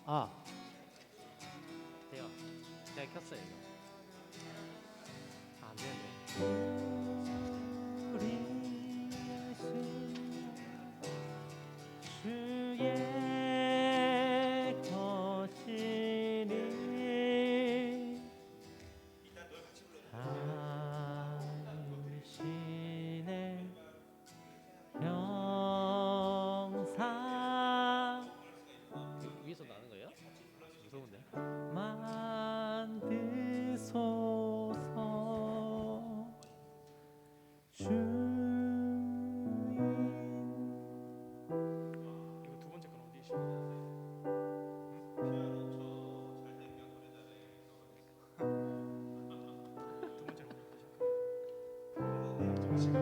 아, 돼요. 제가 켰어요 이거. 안 되는데. 우리 주의 것이니 당신의 형상 위에서 나는 거예요? 무서운데? 만드소서 주인. 이거 두 번째 건 어디 있어요? 두 번째는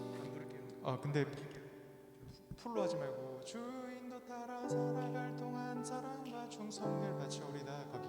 어디 안 부를게요. 근데 풀로 하지 말고 주인도 따라 살아갈 동안 사랑과 충성을 바쳐오리다 거기.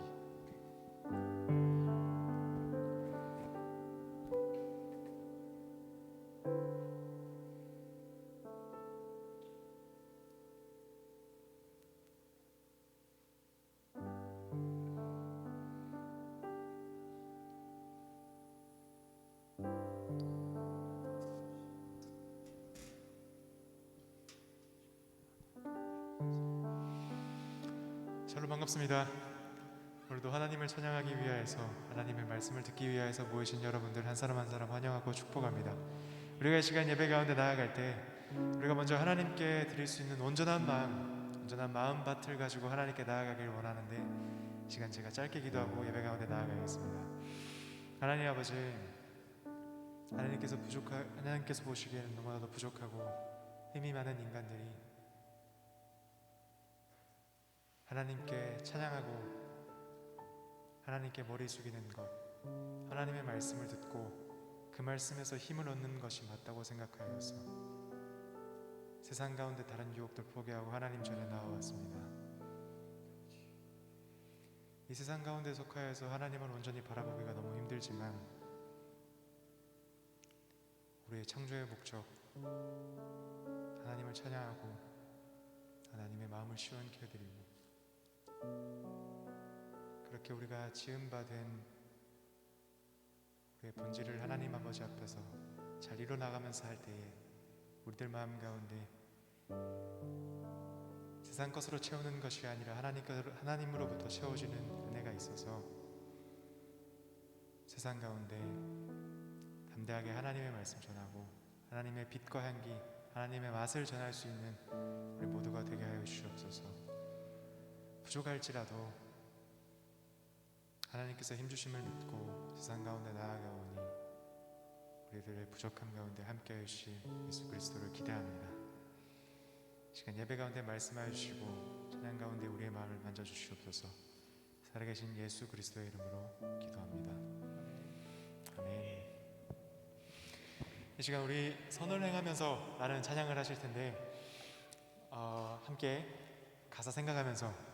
여러분 반갑습니다. 오늘도 하나님을 찬양하기 위하여서 하나님의 말씀을 듣기 위하여서 모이신 여러분들 한 사람 한 사람 환영하고 축복합니다. 우리가 이 시간 예배 가운데 나아갈 때 우리가 먼저 하나님께 드릴 수 있는 온전한 마음밭을 가지고 하나님께 나아가길 원하는데, 이 시간 제가 짧게 기도하고 예배 가운데 나아가겠습니다. 하나님 아버지, 하나님께서 보시기에는 너무나도 부족하고 힘이 많은 인간들이 하나님께 찬양하고 하나님께 머리 숙이는 것, 하나님의 말씀을 듣고 그 말씀에서 힘을 얻는 것이 맞다고 생각하여서 세상 가운데 다른 유혹들 포기하고 하나님 전에 나와왔습니다. 이 세상 가운데 속하여서 하나님을 온전히 바라보기가 너무 힘들지만 우리의 창조의 목적, 하나님을 찬양하고 하나님의 마음을 시원케 해드리고 그렇게 우리가 지은 바 된 우리의 본질을 하나님 아버지 앞에서 잘 이뤄나가면서 할 때에 우리들 마음 가운데 세상 것으로 채우는 것이 아니라 하나님으로부터 채워지는 은혜가 있어서 세상 가운데 담대하게 하나님의 말씀 전하고 하나님의 빛과 향기, 하나님의 맛을 전할 수 있는 우리 모두가 되게 하여 주시옵소서. 부족할지라도 하나님께서 힘주심을 믿고 세상 가운데 나아가오니 우리들의 부족함 가운데 함께해 주실 예수 그리스도를 기대합니다. 시간 예배 가운데 말씀하여 주시고 찬양 가운데 우리의 마음을 만져주시옵소서. 살아계신 예수 그리스도의 이름으로 기도합니다. 아멘. 이 시간 우리 선을 행하면서 라는 찬양을 하실 텐데 함께 가사 생각하면서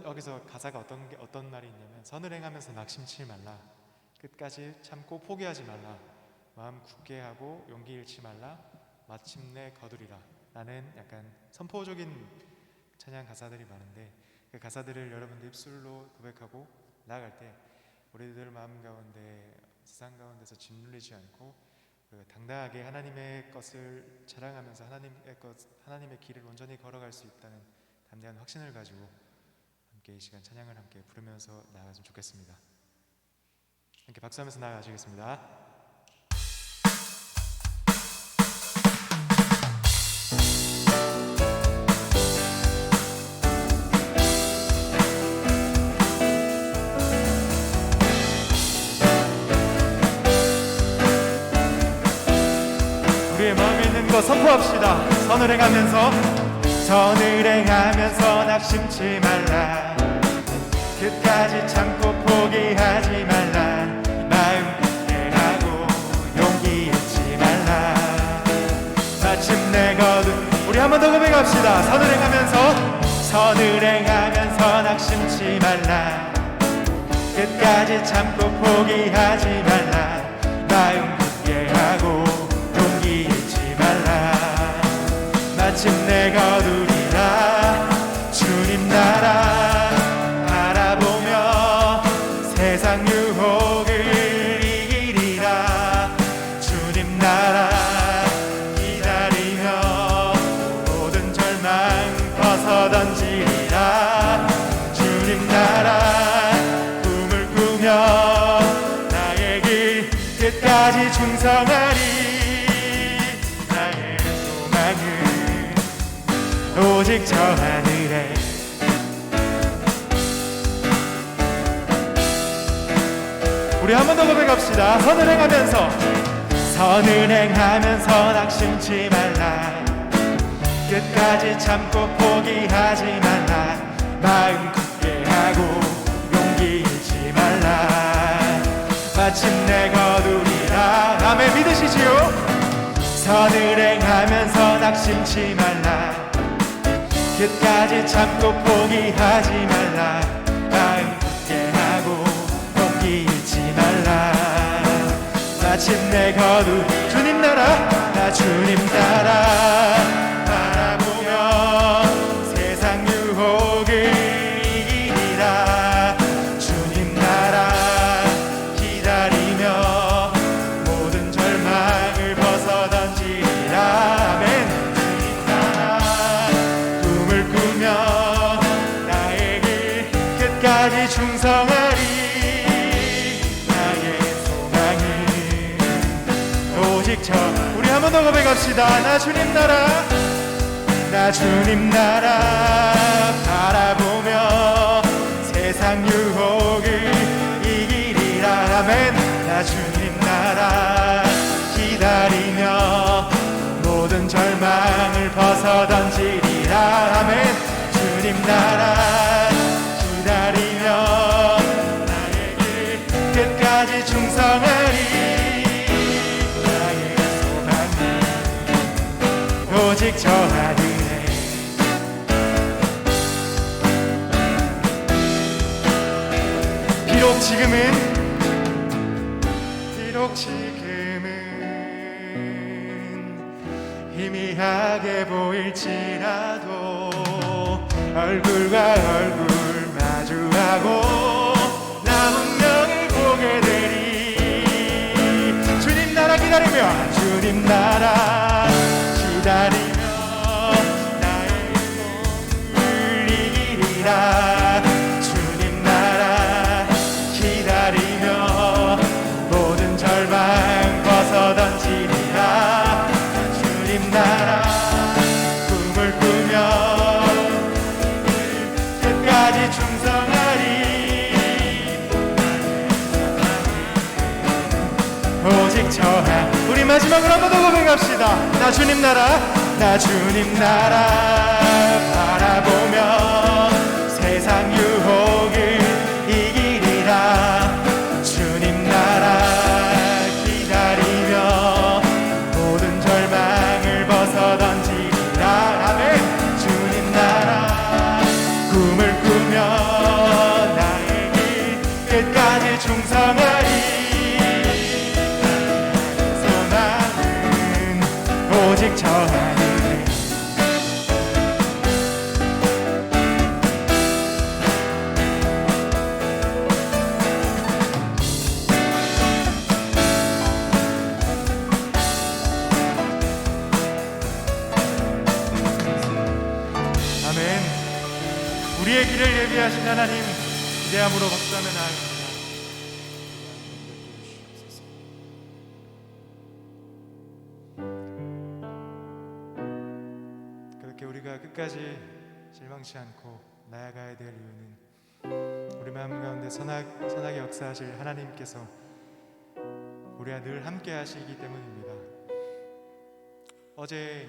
여기서 가사가 어떤 말이 있냐면, 선을 행하면서 낙심치 말라, 끝까지 참고 포기하지 말라, 마음 굳게 하고 용기 잃지 말라, 마침내 거두리라 라는 약간 선포적인 찬양 가사들이 많은데, 그 가사들을 여러분들 입술로 고백하고 나아갈 때 우리들 마음 가운데 세상 가운데서 짓눌리지 않고 당당하게 하나님의 것을 자랑하면서 하나님의 길을 온전히 걸어갈 수 있다는 담대한 확신을 가지고 함께 이 시간 찬양을 함께 부르면서 나아갔으면 좋겠습니다. 함께 박수하면서 나아가시겠습니다. 우리의 마음에 있는 것 선포합시다. 선을 행하면서 낙심치 말라, 끝까지 참고 포기하지 말라, 마음 굳게 하고 용기 잃지 말라, 마침내 거둔. 우리 한 번 더 고백합시다. 선을 행하면서 낙심치 말라, 끝까지 참고 포기하지 말라, 마음 굳게 하고 용기 잃지 말라, 마침내 마침내 거두리라. 주님 나라 바라보며 세상 유혹을 이기리라. 주님 나라 기다리며 모든 절망 벗어던지리라. 주님 나라 꿈을 꾸며 나의 길 끝까지 충성하리. 나의 소망은 오직 저 하늘에. 우리 한 번 더 고백합시다. 선을 행하면서 낙심치 말라. 끝까지 참고 포기하지 말라. 마음 굳게 하고 용기 잃지 말라. 마침내 거두리라. 아멘. 믿으시지요? 선을 행하면서 낙심치 말라. 끝까지 참고 포기하지 말라. 마음 굳게 하고 용기 잃지 말라. 마침내 거두 주님 나라. 나 주님 나라 바라보며 세상 유혹을 이기리라. 주님 나라 기다리며 모든 절망을 벗어던지리라. 아멘. 주님 나라 꿈을 꾸며 나의 길 끝까지 충성하리. 나의 소망은 오직 저. 우리 한 번 더 고백합시다. 나 주님 나라. 나 주님 나라 바라보며 세상 유혹을 이기리라. 아멘. 나 주님 나라 기다리며 모든 절망을 벗어던지리라. 아멘. 주님 나라 기다리며 나의 길 끝까지 충성하리. 나의 소망은 오직 저 하늘에. 비록 지금은 희미하게 보일지라도 얼굴과 얼굴 마주하고 나 운명을 보게 되리. 주님 나라 기다리며 주님 나라 기다리며 나의 몸을 이기리라. 주님 나라 기다리며 모든 절망 벗어던지리라. 주님 나라 꿈을 꾸며 끝까지 충성하리. 오직 저하. 우리 마지막으로 한 번 더 고백합시다. 나 주님 나라. 나 주님 나라 바라보며 세상 유혹을 이기리라. 주님 나라 기다리며 모든 절망을 벗어던지리라. 아멘. 주님 나라 꿈을 꾸며 나의 길 끝까지 충성하리. 소망은 오직 저 하늘에. 우리의 길을 예비하신 하나님 기대함으로 박수하며 나아갑니다. 그렇게 우리가 끝까지 실망치 않고 나아가야 될 이유는 우리 마음 가운데 선하게 역사하실 하나님께서 우리와 늘 함께 하시기 때문입니다. 어제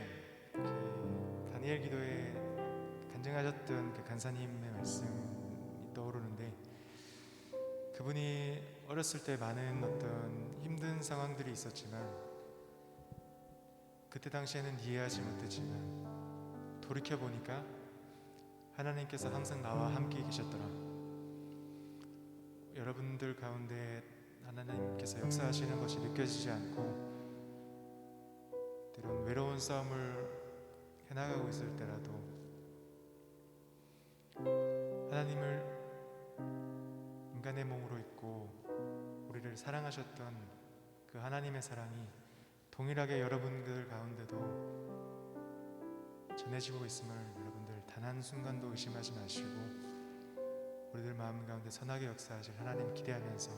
다니엘 기도에 간증하셨던 그 간사님의 말씀이 떠오르는데, 그분이 어렸을 때 많은 어떤 힘든 상황들이 있었지만 그때 당시에는 이해하지 못했지만 돌이켜보니까 하나님께서 항상 나와 함께 계셨더라. 여러분들 가운데 하나님께서 역사하시는 것이 느껴지지 않고 때론 외로운 싸움을 해나가고 있을 때라도 하나님을 인간의 몸으로 입고 우리를 사랑하셨던 그 하나님의 사랑이 동일하게 여러분들 가운데도 전해지고 있음을 여러분들 단 한순간도 의심하지 마시고 우리들 마음 가운데 선하게 역사하실 하나님 기대하면서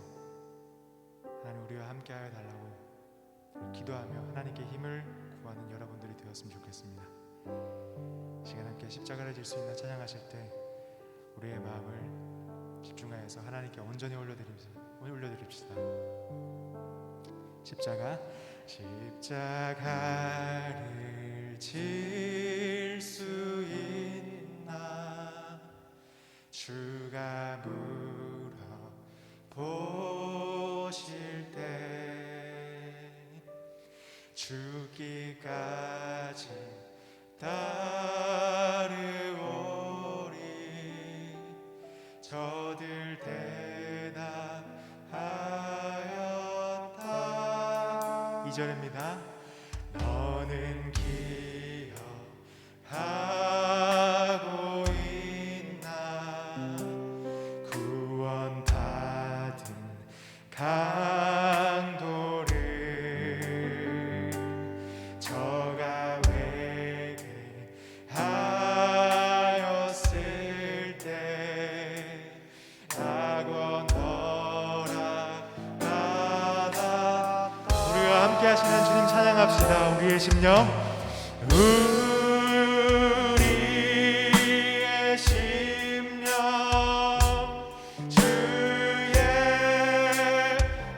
하나님 우리와 함께하여 달라고 기도하며 하나님께 힘을 구하는 여러분들이 되었으면 좋겠습니다. 시간 함께 십자가를 질 수 있는 찬양하실 때 우리의 마음을 집중하여서 하나님께 온전히 올려드립시다. 십자가를 질 수 있나 주가 물어보실 때 죽기까지 따르오리 저들 대답하였다. 2절입니다. 너는 기억하고 있나 구원받은 강도를 저가 회개하였을 때 낙원 허락받았다. 우리와 함께 하시는 주님 찬양합시다. 우리의 심령 우리의 심령 주의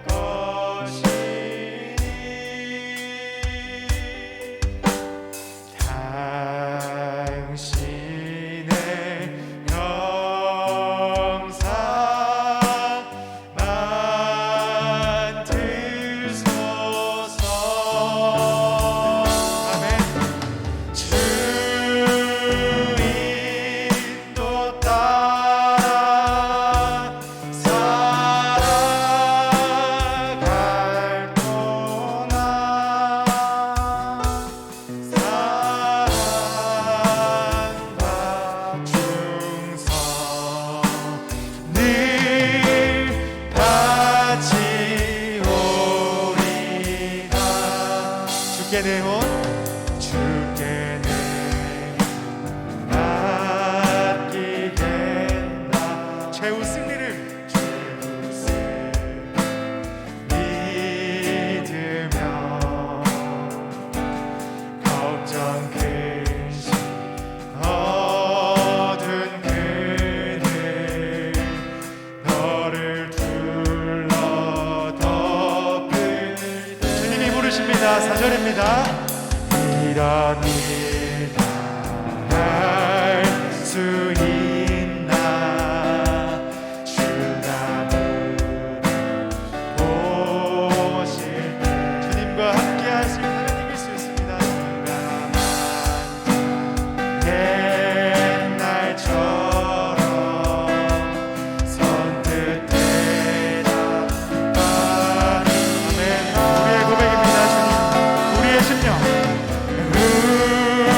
것이니 당신의 영상 만드소서. 아멘. 주인도 따라 살아갈 동안 사랑과 충성 늘 바치오리다. 주께 내 혼 주께 내 맡기겠나. 최우승 이름 믿으며 걱정 근심 얻은 그들 너를 둘러 덮을. 주님이 부르십니다. 4절입니다. 이런 일 다 할 수 있나 주가 물어보실 때 주님과 함께 하실 하나님일 수 있습니다. 주가 옛날처럼 선뜻 대답하니. 아멘. 우리의 고백입니다. 주님 우리의 심령 우리의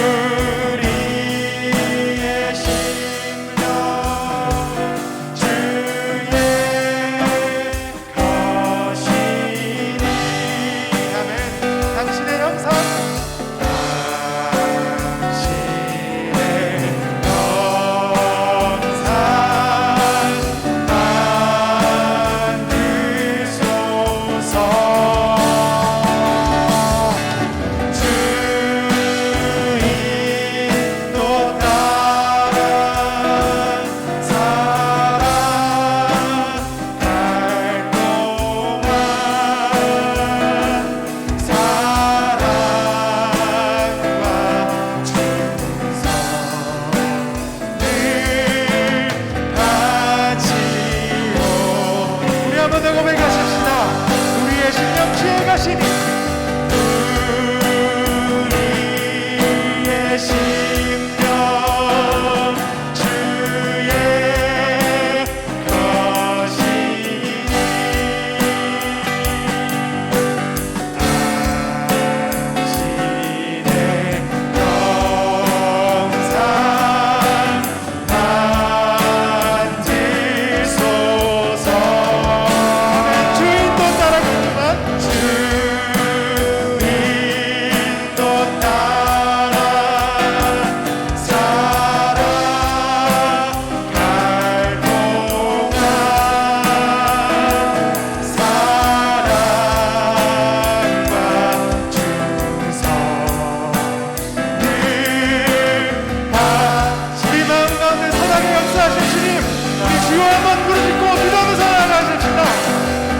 주여 한번 부르짖고 기도하면서 나아가십시다.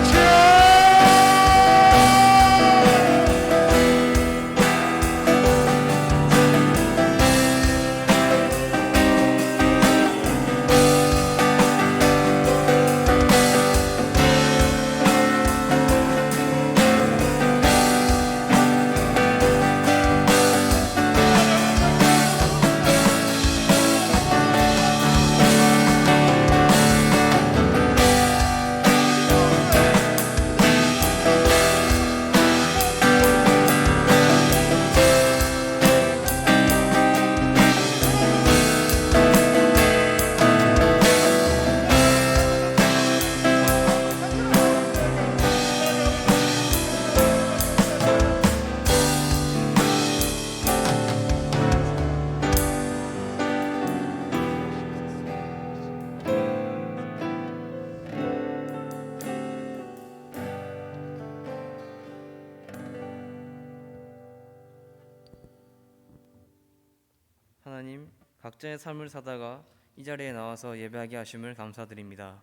주여. 하나님, 각자의 삶을 사다가 이 자리에 나와서 예배하게 하심을 감사드립니다.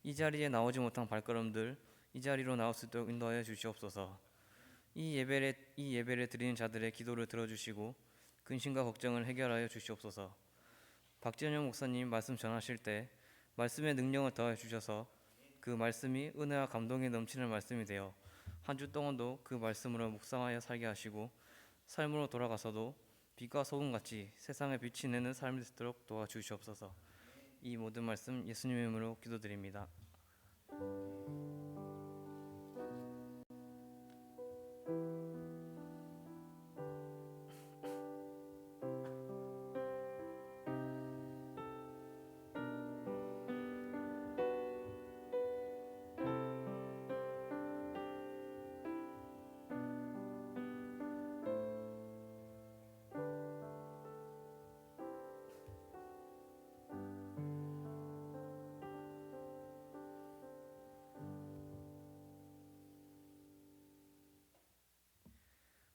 이 자리에 나오지 못한 발걸음들 이 자리로 나올 수 있도록 인도하여 주시옵소서. 이 예배를 드리는 자들의 기도를 들어주시고 근심과 걱정을 해결하여 주시옵소서. 박재현 목사님 말씀 전하실 때 말씀의 능력을 더해 주셔서 그 말씀이 은혜와 감동에 넘치는 말씀이 되어 한 주 동안도 그 말씀으로 묵상하여 살게 하시고 삶으로 돌아가서도 빛과 소금같이 세상에 빛이 내는 삶이 되도록 도와주시옵소서. 이 모든 말씀 예수님의 이름으로 기도드립니다.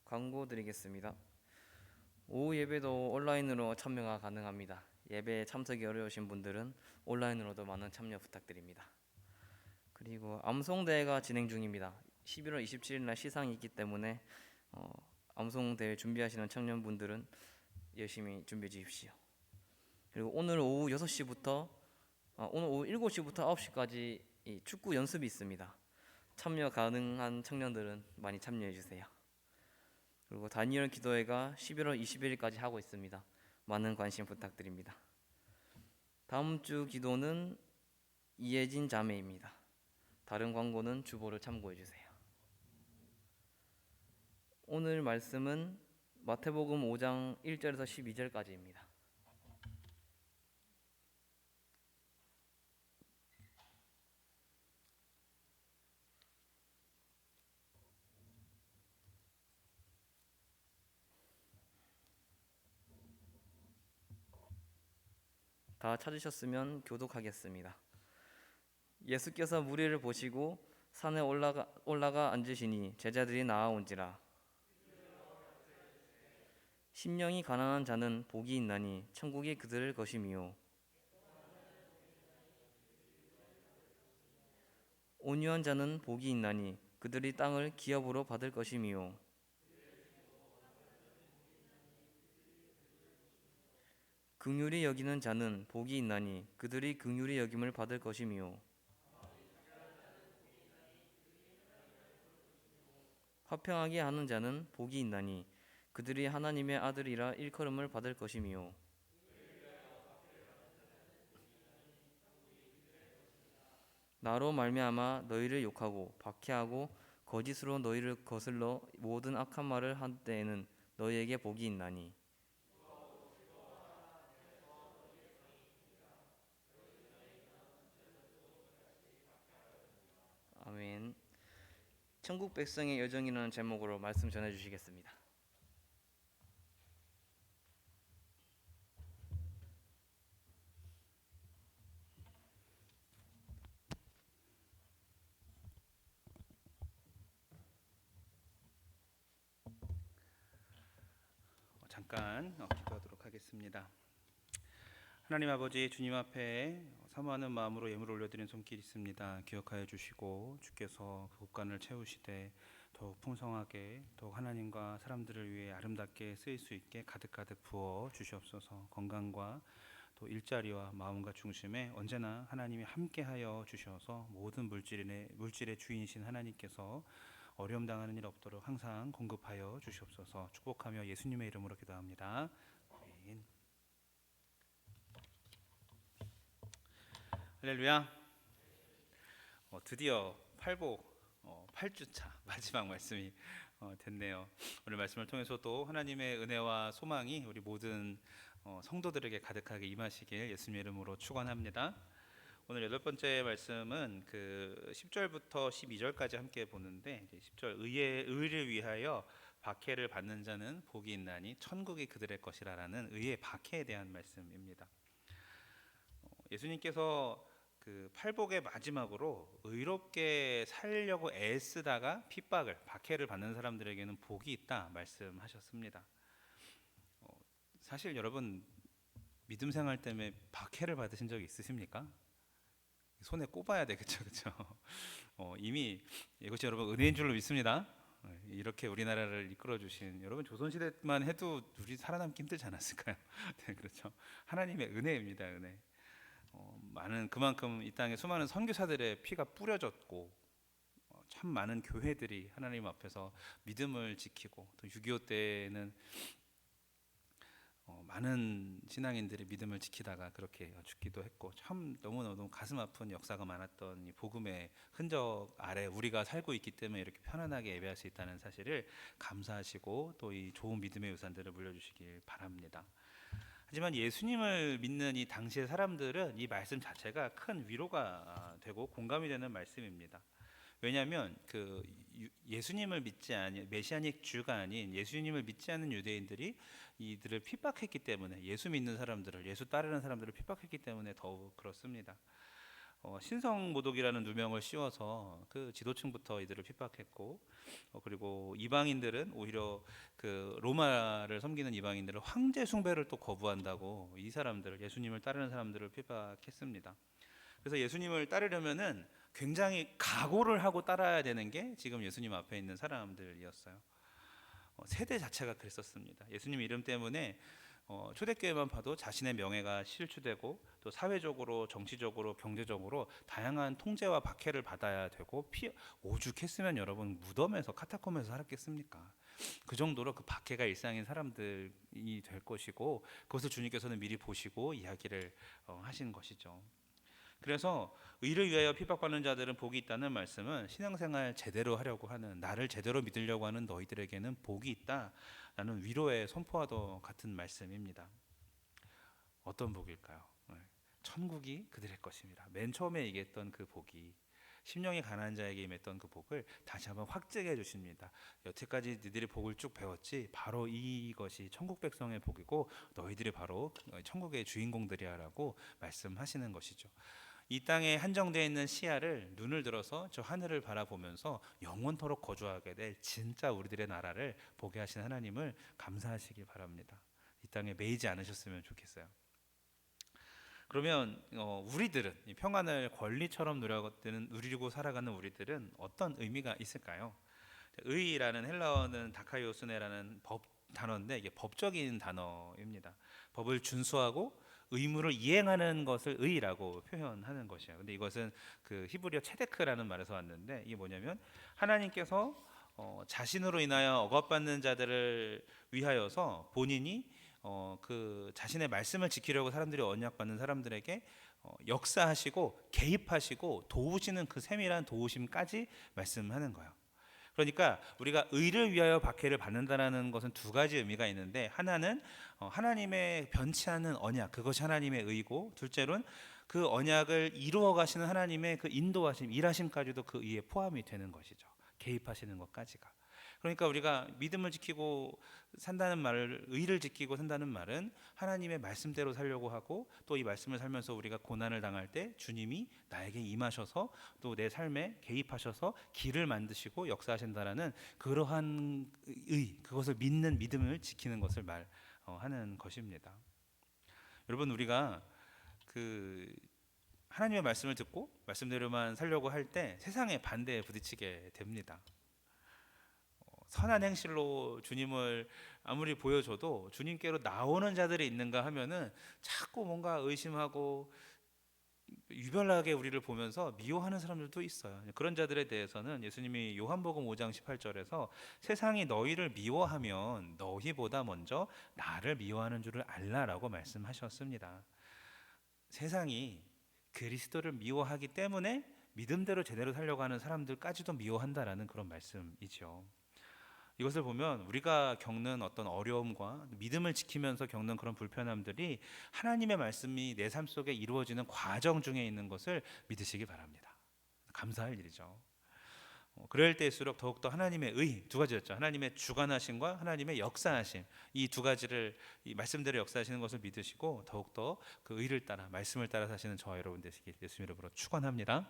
광고 드리겠습니다. 오후 예배도 온라인으로 참여가 가능합니다. 예배에 참석이 어려우신 분들은 온라인으로도 많은 참여 부탁드립니다. 그리고 암송대회가 진행 중입니다. 11월 27일 날 시상이 있기 때문에 암송대회 준비하시는 청년분들은 열심히 준비해 주십시오. 그리고 오늘 오후 7시부터 오늘 오후 7시부터 9시까지 축구 연습이 있습니다. 참여 가능한 청년들은 많이 참여해 주세요. 그리고 다니엘 기도회가 11월 21일까지 하고 있습니다. 많은 관심 부탁드립니다. 다음 주 기도는 이혜진 자매입니다. 다른 광고는 주보를 참고해 주세요. 오늘 말씀은 마태복음 5장 1절에서 12절까지입니다. 다 찾으셨으면 교독하겠습니다. 예수께서 무리를 보시고 산에 올라가 앉으시니 제자들이 나아온지라. 심령이 가난한 자는 복이 있나니 천국이 그들의 것이미요. 온유한 자는 복이 있나니 그들이 땅을 기업으로 받을 것이미요. 긍휼히 여기는 자는 복이 있나니 그들이 긍휼히 여김을 받을 것이미요. 화평하게 하는 자는 복이 있나니 그들이 하나님의 아들이라 일컬음을 받을 것이미요. 나로 말미암아 너희를 욕하고 박해하고 거짓으로 너희를 거슬러 모든 악한 말을 한 때에는 너희에게 복이 있나니. 아멘. 천국 백성의 여정이라는 제목으로 말씀 전해주시겠습니다. 잠깐 기도하도록 하겠습니다. 하나님 아버지, 주님 앞에 사모하는 마음으로 예물을 올려드린 손길 있습니다. 기억하여 주시고 주께서 그 곳간을 채우시되 더욱 풍성하게, 더욱 하나님과 사람들을 위해 아름답게 쓰일 수 있게 가득가득 부어 주시옵소서. 건강과 또 일자리와 마음과 중심에 언제나 하나님이 함께하여 주셔서 모든 물질의 주인이신 하나님께서 어려움 당하는 일 없도록 항상 공급하여 주시옵소서. 축복하며 예수님의 이름으로 기도합니다. 아멘. 할렐루야. 드디어 팔복 8주차 마지막 말씀이 됐네요. 오늘 말씀을 통해서 또 하나님의 은혜와 소망이 우리 모든 성도들에게 가득하게 임하시길 예수님의 이름으로 축원합니다. 오늘 8번째 말씀은 그 10절부터 12절까지 함께 보는데, 10절 의를 위하여 박해를 받는 자는 복이 있나니 천국이 그들의 것이라라는 의의 박해에 대한 말씀입니다. 예수님께서 그 팔복의 마지막으로 의롭게 살려고 애쓰다가 핍박을, 박해를 받는 사람들에게는 복이 있다 말씀하셨습니다. 사실 여러분 믿음 생활 때문에 박해를 받으신 적이 있으십니까? 손에 꼽아야 되겠죠, 그렇죠? 이미 이것이 여러분 은혜인 줄로 믿습니다. 이렇게 우리나라를 이끌어 주신 여러분, 조선시대만 해도 우리 살아남기 힘들지 않았을까요? 네, 그렇죠. 하나님의 은혜입니다, 은혜. 많은, 그만큼 이 땅에 수많은 선교사들의 피가 뿌려졌고, 참 많은 교회들이 하나님 앞에서 믿음을 지키고, 또 6.25 때는 많은 신앙인들이 믿음을 지키다가 그렇게 죽기도 했고, 참 너무너무 가슴 아픈 역사가 많았던 이 복음의 흔적 아래 우리가 살고 있기 때문에 이렇게 편안하게 예배할 수 있다는 사실을 감사하시고, 또 이 좋은 믿음의 유산들을 물려주시길 바랍니다. 하지만 예수님을 믿는 이 당시의 사람들은 이 말씀 자체가 큰 위로가 되고 공감이 되는 말씀입니다. 왜냐하면 그 예수님을 믿지 않은, 메시아닉 주가 아닌 예수님을 믿지 않는 유대인들이 이들을 핍박했기 때문에, 예수 믿는 사람들을, 예수 따르는 사람들을 핍박했기 때문에 더욱 그렇습니다. 신성모독이라는 누명을 씌워서 그 지도층부터 이들을 핍박했고, 그리고 이방인들은 오히려 그 로마를 섬기는 이방인들은 황제 숭배를 또 거부한다고 이 사람들을, 예수님을 따르는 사람들을 핍박했습니다. 그래서 예수님을 따르려면은 굉장히 각오를 하고 따라야 되는 게 지금 예수님 앞에 있는 사람들이었어요. 세대 자체가 그랬었습니다. 예수님 이름 때문에 초대교회만 봐도 자신의 명예가 실추되고, 또 사회적으로, 정치적으로, 경제적으로 다양한 통제와 박해를 받아야 되고, 오죽했으면 여러분 무덤에서, 카타콤에서 살았겠습니까? 그 정도로 그 박해가 일상인 사람들이 될 것이고, 그것을 주님께서는 미리 보시고 이야기를 하신 것이죠. 그래서 의를 위하여 핍박받는 자들은 복이 있다는 말씀은 신앙생활 제대로 하려고 하는, 나를 제대로 믿으려고 하는 너희들에게는 복이 있다라는 위로의 선포와도 같은 말씀입니다. 어떤 복일까요? 천국이 그들의 것입니다. 맨 처음에 얘기했던 그 복이, 심령이 가난한 자에게 임했던 그 복을 다시 한번 확증해 주십니다. 여태까지 너희들이 복을 쭉 배웠지, 바로 이것이 천국 백성의 복이고 너희들이 바로 천국의 주인공들이야 라고 말씀하시는 것이죠. 이 땅에 한정되어 있는 시야를, 눈을 들어서 저 하늘을 바라보면서 영원토록 거주하게 될 진짜 우리들의 나라를 보게 하신 하나님을 감사하시기 바랍니다. 이 땅에 매이지 않으셨으면 좋겠어요. 그러면 우리들은 이 평안을 권리처럼 누리고 살아가는 우리들은 어떤 의미가 있을까요? 의라는 헬라어는 다카이오스네라는 단어인데, 이게 법적인 단어입니다. 법을 준수하고 의무를 이행하는 것을 의라고 표현하는 것이에요. 근데 이것은 그 히브리어 체데크라는 말에서 왔는데, 이게 뭐냐면 하나님께서 자신으로 인하여 억압받는 자들을 위하여서 본인이 그 자신의 말씀을 지키려고 사람들이 언약받는 사람들에게 역사하시고 개입하시고 도우시는 그 세밀한 도우심까지 말씀하는 거예요. 그러니까 우리가 의를 위하여 박해를 받는다는 것은 두 가지 의미가 있는데, 하나는 하나님의 변치 않는 언약, 그것이 하나님의 의고, 둘째로는 그 언약을 이루어 가시는 하나님의 그 인도하심, 일하심까지도 그 의에 포함이 되는 것이죠. 개입하시는 것까지가. 그러니까 우리가 믿음을 지키고 산다는 말을, 의를 지키고 산다는 말은 하나님의 말씀대로 살려고 하고, 또 이 말씀을 살면서 우리가 고난을 당할 때 주님이 나에게 임하셔서 또 내 삶에 개입하셔서 길을 만드시고 역사하신다라는 그러한 의, 그것을 믿는 믿음을 지키는 것을 말하는 것입니다. 여러분, 우리가 그 하나님의 말씀을 듣고 말씀대로만 살려고 할 때 세상의 반대에 부딪히게 됩니다. 선한 행실로 주님을 아무리 보여줘도 주님께로 나오는 자들이 있는가 하면은 자꾸 뭔가 의심하고 유별나게 우리를 보면서 미워하는 사람들도 있어요. 그런 자들에 대해서는 예수님이 요한복음 5장 18절에서 세상이 너희를 미워하면 너희보다 먼저 나를 미워하는 줄을 알라라고 말씀하셨습니다. 세상이 그리스도를 미워하기 때문에 믿음대로 제대로 살려고 하는 사람들까지도 미워한다라는 그런 말씀이죠. 이것을 보면 우리가 겪는 어떤 어려움과 믿음을 지키면서 겪는 그런 불편함들이 하나님의 말씀이 내 삶 속에 이루어지는 과정 중에 있는 것을 믿으시기 바랍니다. 감사할 일이죠. 그럴 때일수록 더욱더 하나님의 의, 두 가지였죠. 하나님의 주관하심과 하나님의 역사하심, 이 두 가지를 이 말씀대로 역사하시는 것을 믿으시고 더욱더 그 의를 따라 말씀을 따라 사시는 저와 여러분 되시길 예수 이름으로 축원합니다.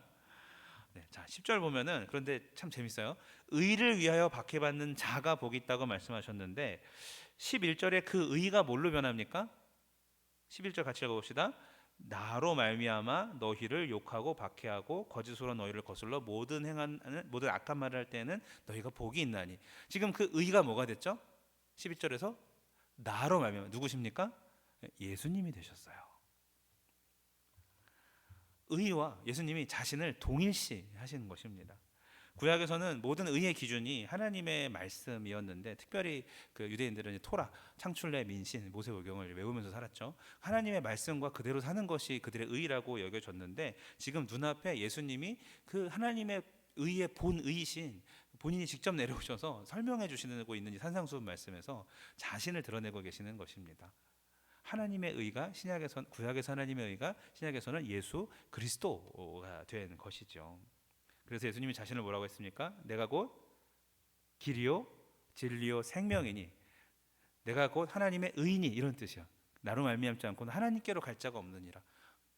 네, 자 10절 보면은 그런데 참 재밌어요. 의를 위하여 박해받는 자가 복이 있다고 말씀하셨는데 11절에 그 의가 뭘로 변합니까? 11절 같이 읽어봅시다. 나로 말미암아 너희를 욕하고 박해하고 거짓으로 너희를 거슬러 모든 악한 말을 할 때는 너희가 복이 있나니. 지금 그 의가 뭐가 됐죠? 11절에서 나로 말미암아 누구십니까? 예수님이 되셨어요. 의와 예수님이 자신을 동일시 하시는 것입니다. 구약에서는 모든 의의 기준이 하나님의 말씀이었는데 특별히 그 유대인들은 토라, 창출내 민신, 모세오경을 외우면서 살았죠. 하나님의 말씀과 그대로 사는 것이 그들의 의라고 여겨졌는데 지금 눈앞에 예수님이 그 하나님의 의의 본의이신 본인이 직접 내려오셔서 설명해 주시고 있는 이 산상수훈 말씀에서 자신을 드러내고 계시는 것입니다. 하나님의 의가 구약에서 하나님의 의가 신약에서는 예수 그리스도가 된 것이죠. 그래서 예수님이 자신을 뭐라고 했습니까? 내가 곧 길이요 진리요 생명이니, 내가 곧 하나님의 의니, 이런 뜻이야. 나로 말미암지 않고는 하나님께로 갈 자가 없느니라.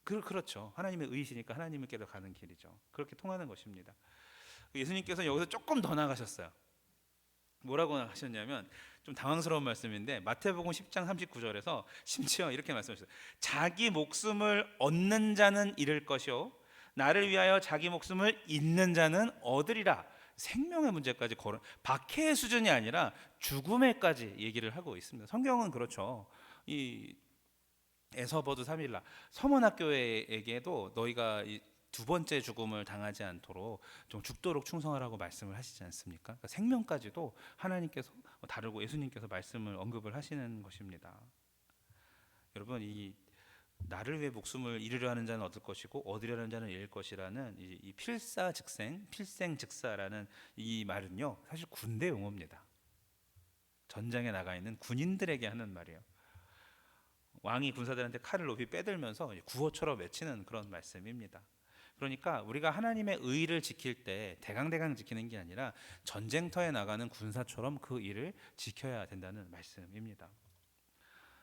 그렇죠. 하나님의 의이시니까 하나님께로 가는 길이죠. 그렇게 통하는 것입니다. 예수님께서 여기서 조금 더 나가셨어요. 뭐라고 하셨냐면 좀 당황스러운 말씀인데 마태복음 10장 39절에서 심지어 이렇게 말씀하셨어요. 자기 목숨을 얻는 자는 잃을 것이요 나를 위하여 자기 목숨을 잃는 자는 얻으리라. 생명의 문제까지 박해의 수준이 아니라 죽음에까지 얘기를 하고 있습니다. 성경은 그렇죠. 이 에서버드 3일라 서문학교에게도 너희가 두 번째 죽음을 당하지 않도록 좀 죽도록 충성하라고 말씀을 하시지 않습니까? 그러니까 생명까지도 하나님께서 다루고 예수님께서 말씀을 언급을 하시는 것입니다. 여러분, 이 나를 위해 목숨을 잃으려 하는 자는 얻을 것이고 얻으려 하는 자는 잃을 것이라는 이 필사즉생, 필생즉사라는 이 말은요 사실 군대 용어입니다. 전장에 나가 있는 군인들에게 하는 말이에요. 왕이 군사들한테 칼을 높이 빼들면서 구호처럼 외치는 그런 말씀입니다. 그러니까 우리가 하나님의 의를 지킬 때 대강대강 지키는 게 아니라 전쟁터에 나가는 군사처럼 그 일을 지켜야 된다는 말씀입니다.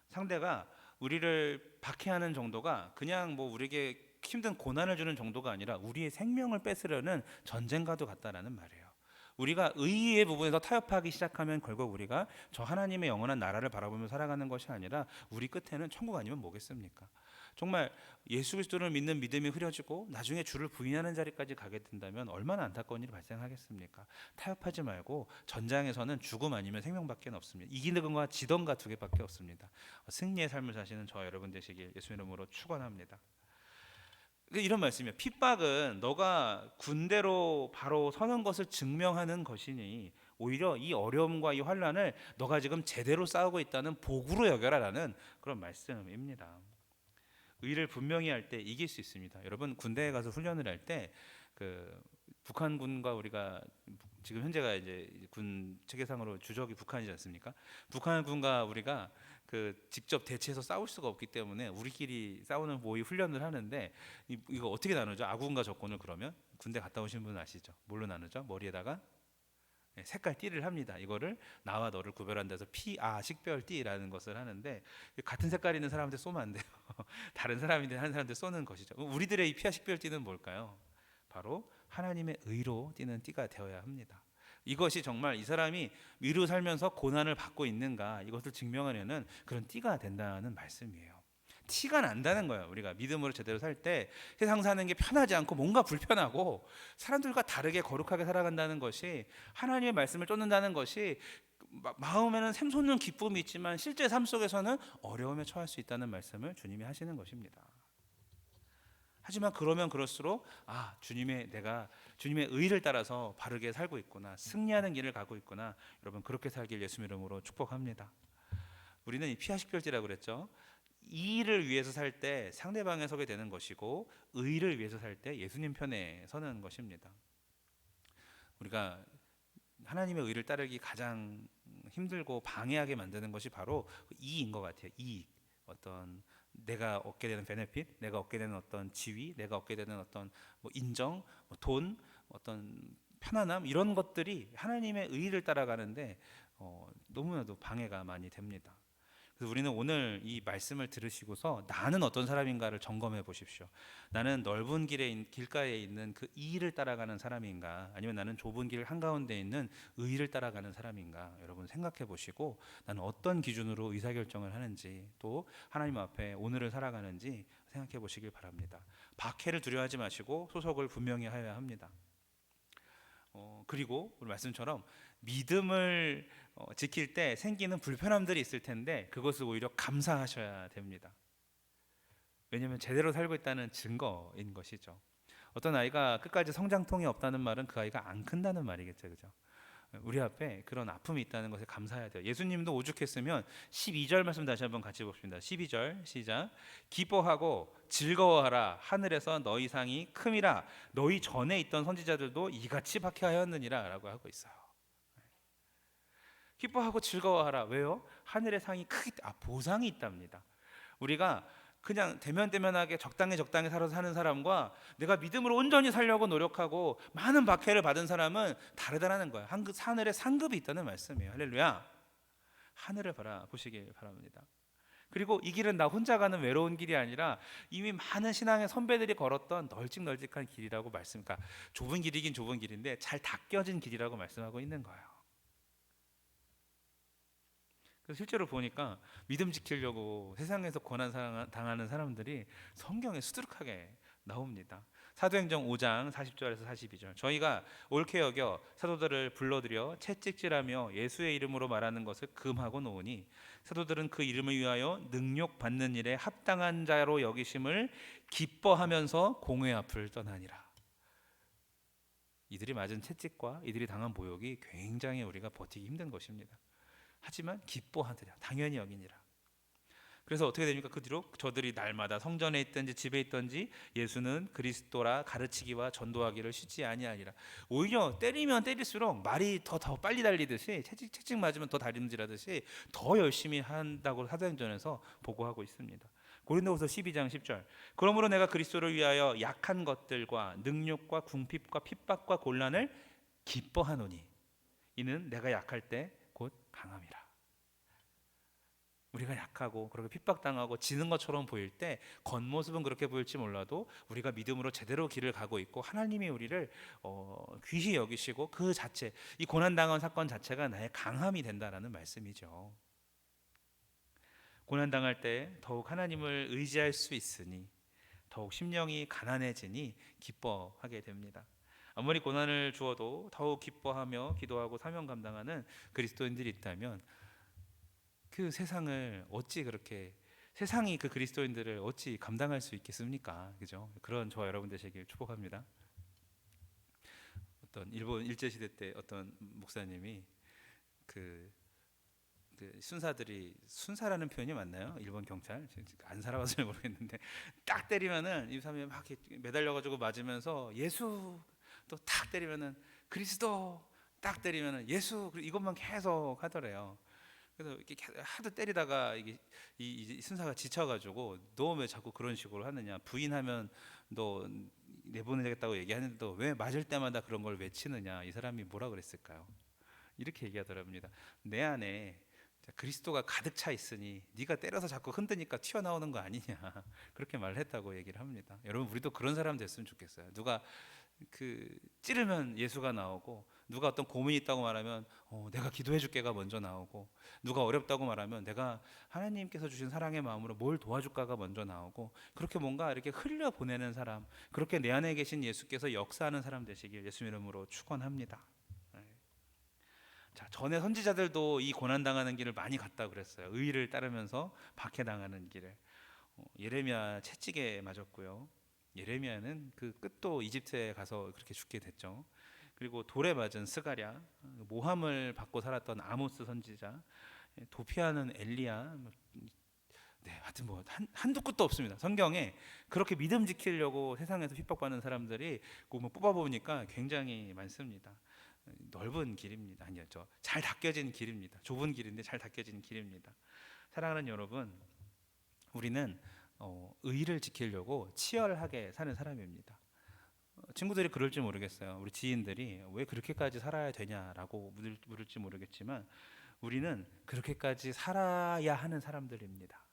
상대가 우리를 박해하는 정도가 그냥 뭐 우리에게 힘든 고난을 주는 정도가 아니라 우리의 생명을 뺏으려는 전쟁과도 같다라는 말이에요. 우리가 의의 부분에서 타협하기 시작하면 결국 우리가 저 하나님의 영원한 나라를 바라보며 살아가는 것이 아니라 우리 끝에는 천국 아니면 뭐겠습니까? 정말 예수 그리스도를 믿는 믿음이 흐려지고 나중에 주를 부인하는 자리까지 가게 된다면 얼마나 안타까운 일이 발생하겠습니까? 타협하지 말고 전장에서는 죽음 아니면 생명밖에 없습니다. 이기는가 지던가 두 개밖에 없습니다. 승리의 삶을 사시는 저와 여러분 되시길 예수 이름으로 축원합니다. 이런 말씀이에요. 핍박은 너가 군대로 바로 서는 것을 증명하는 것이니 오히려 이 어려움과 이 환난을 너가 지금 제대로 싸우고 있다는 복으로 여겨라라는 그런 말씀입니다. 의를 분명히 할 때 이길 수 있습니다. 여러분 군대에 가서 훈련을 할 때 그 북한군과 우리가 지금 현재가 이제 군 체계상으로 주적이 북한이지 않습니까? 북한군과 우리가 그 직접 대치해서 싸울 수가 없기 때문에 우리끼리 싸우는 모의 훈련을 하는데 이거 어떻게 나누죠? 아군과 적군을 그러면 군대 갔다 오신 분은 아시죠? 뭘로 나누죠? 머리에다가 색깔 띠를 합니다. 이거를 나와 너를 구별한 데서 식별띠라는 것을 하는데 같은 색깔 있는 사람한테 쏘면 안 돼요. 다른 사람인데 한 사람한테 쏘는 것이죠. 우리들의 이 피아 식별띠는 뭘까요? 바로 하나님의 의로 띠는 띠가 되어야 합니다. 이것이 정말 이 사람이 위로 살면서 고난을 받고 있는가 이것을 증명하려는 그런 띠가 된다는 말씀이에요. 티가 난다는 거예요. 우리가 믿음으로 제대로 살 때 세상 사는 게 편하지 않고 뭔가 불편하고 사람들과 다르게 거룩하게 살아간다는 것이, 하나님의 말씀을 쫓는다는 것이 마음에는 샘솟는 기쁨이 있지만 실제 삶 속에서는 어려움에 처할 수 있다는 말씀을 주님이 하시는 것입니다. 하지만 그러면 그럴수록 내가 주님의 의를 따라서 바르게 살고 있구나, 승리하는 길을 가고 있구나, 여러분 그렇게 살길 예수 이름으로 축복합니다. 우리는 이 피하식별지라고 그랬죠. 이의를 위해서 살 때 상대방에 서게 되는 것이고, 의를 위해서 살 때 예수님 편에 서는 것입니다. 우리가 하나님의 의를 따르기 가장 힘들고 방해하게 만드는 것이 바로 이익인 것 같아요. 이익, 어떤 내가 얻게 되는 베네핏, 내가 얻게 되는 어떤 지위, 내가 얻게 되는 어떤 인정, 돈, 어떤 편안함, 이런 것들이 하나님의 의를 따라가는데 너무나도 방해가 많이 됩니다. 그래서 우리는 오늘 이 말씀을 들으시고서 나는 어떤 사람인가를 점검해 보십시오. 나는 넓은 길가에 있는 그 이의를 따라가는 사람인가, 아니면 나는 좁은 길 한가운데 있는 의의를 따라가는 사람인가, 여러분 생각해 보시고 나는 어떤 기준으로 의사결정을 하는지, 또 하나님 앞에 오늘을 살아가는지 생각해 보시길 바랍니다. 박해를 두려워하지 마시고 소속을 분명히 하여야 합니다. 그리고 우리 말씀처럼 믿음을 지킬 때 생기는 불편함들이 있을 텐데 그것을 오히려 감사하셔야 됩니다. 왜냐하면 제대로 살고 있다는 증거인 것이죠. 어떤 아이가 끝까지 성장통이 없다는 말은 그 아이가 안 큰다는 말이겠죠, 그죠? 우리 앞에 그런 아픔이 있다는 것에 감사해야 돼요. 예수님도 오죽했으면 12절 말씀 다시 한번 같이 봅시다. 12절 시작. 기뻐하고 즐거워하라. 하늘에서 너희 상이 큼이라. 너희 전에 있던 선지자들도 이같이 박해하였느니라 라고 하고 있어요. 기뻐하고 즐거워하라. 왜요? 하늘의 상이 크기 때문에 보상이 있답니다. 우리가 그냥 대면대면하게 적당히 살아서 사는 사람과 내가 믿음으로 온전히 살려고 노력하고 많은 박해를 받은 사람은 다르다는 거예요. 하늘에 상급이 있다는 말씀이에요. 할렐루야. 하늘을 바라보시길 바랍니다. 그리고 이 길은 나 혼자 가는 외로운 길이 아니라 이미 많은 신앙의 선배들이 걸었던 널찍널찍한 길이라고 그러니까 좁은 길이긴 좁은 길인데 잘 닦여진 길이라고 말씀하고 있는 거예요. 실제로 보니까 믿음 지키려고 세상에서 고난 당하는 사람들이 성경에 수두룩하게 나옵니다. 사도행전 5장 40절에서 42절. 저희가 옳게 여겨 사도들을 불러들여 채찍질하며 예수의 이름으로 말하는 것을 금하고 놓으니 사도들은 그 이름을 위하여 능욕받는 일에 합당한 자로 여기심을 기뻐하면서 공회 앞을 떠나니라. 이들이 맞은 채찍과 이들이 당한 모욕이 굉장히 우리가 버티기 힘든 것입니다. 하지만 기뻐하더라. 당연히 여기니라. 그래서 어떻게 됩니까? 그 뒤로 저들이 날마다 성전에 있든지 집에 있든지 예수는 그리스도라 가르치기와 전도하기를 쉬지 아니하니라. 오히려 때리면 때릴수록 말이 더 빨리 달리듯이 채찍 맞으면 더 다림질하듯이 더 열심히 한다고 사도행전에서 보고하고 있습니다. 고린도후서 12장 10절. 그러므로 내가 그리스도를 위하여 약한 것들과 능욕과 궁핍과 핍박과 곤란을 기뻐하노니 이는 내가 약할 때 곧 강함이라. 우리가 약하고 그렇게 핍박당하고 지는 것처럼 보일 때 겉모습은 그렇게 보일지 몰라도 우리가 믿음으로 제대로 길을 가고 있고 하나님이 우리를 귀히 여기시고 그 자체, 이 고난당한 사건 자체가 나의 강함이 된다라는 말씀이죠. 고난당할 때 더욱 하나님을 의지할 수 있으니 더욱 심령이 가난해지니 기뻐하게 됩니다. 아무리 고난을 주어도 더욱 기뻐하며 기도하고 사명 감당하는 그리스도인들이 있다면 그 세상을 어찌 그렇게, 세상이 그 그리스도인들을 어찌 감당할 수 있겠습니까? 그죠? 그런 저와 여러분 되시길 축복합니다. 어떤 일본 일제 시대 때 어떤 목사님이 그 순사라는 표현이 맞나요? 일본 경찰 안 살아봐서 잘 모르겠는데 딱 때리면은 이 사람이 막 매달려가지고 맞으면서 예수, 또 딱 때리면은 그리스도, 딱 때리면은 예수, 이것만 계속 하더래요. 그래서 이렇게 하도 때리다가 이 순사가 지쳐가지고 너 왜 자꾸 그런 식으로 하느냐, 부인하면 너 내보내겠다고 얘기하는데도 왜 맞을 때마다 그런 걸 외치느냐, 이 사람이 뭐라 그랬을까요? 이렇게 얘기하더랍니다. 내 안에 그리스도가 가득 차 있으니 네가 때려서 자꾸 흔드니까 튀어나오는 거 아니냐, 그렇게 말을 했다고 얘기를 합니다. 여러분, 우리도 그런 사람 됐으면 좋겠어요. 누가 찌르면 예수가 나오고 누가 어떤 고민이 있다고 말하면 내가 기도해 줄게가 먼저 나오고, 누가 어렵다고 말하면 내가 하나님께서 주신 사랑의 마음으로 뭘 도와줄까가 먼저 나오고, 그렇게 뭔가 이렇게 흘려 보내는 사람, 그렇게 내 안에 계신 예수께서 역사하는 사람 되시길 예수 이름으로 축원합니다. 네. 자, 전에 선지자들도 이 고난 당하는 길을 많이 갔다 그랬어요. 의의를 따르면서 박해당하는 길을. 예레미야 채찍에 맞았고요. 예레미야는 그 끝도 이집트에 가서 그렇게 죽게 됐죠. 그리고 돌에 맞은 스가랴, 모함을 받고 살았던 아모스 선지자, 도피하는 엘리야, 네, 하여튼 뭐 한두 끝도 없습니다. 성경에 그렇게 믿음 지키려고 세상에서 핍박받는 사람들이 뭐 뽑아보니까 굉장히 많습니다. 넓은 길입니다. 아니요, 잘 닦여진 길입니다. 좁은 길인데 잘 닦여진 길입니다. 사랑하는 여러분, 우리는 의를 지키려고 치열하게 사는 사람입니다. 친구들이 그럴지 모르겠어요. 우리 지인들이 왜 그렇게까지 살아야 되냐라고 물을지 모르겠지만, 우리는 그렇게까지 살아야 하는 사람들입니다.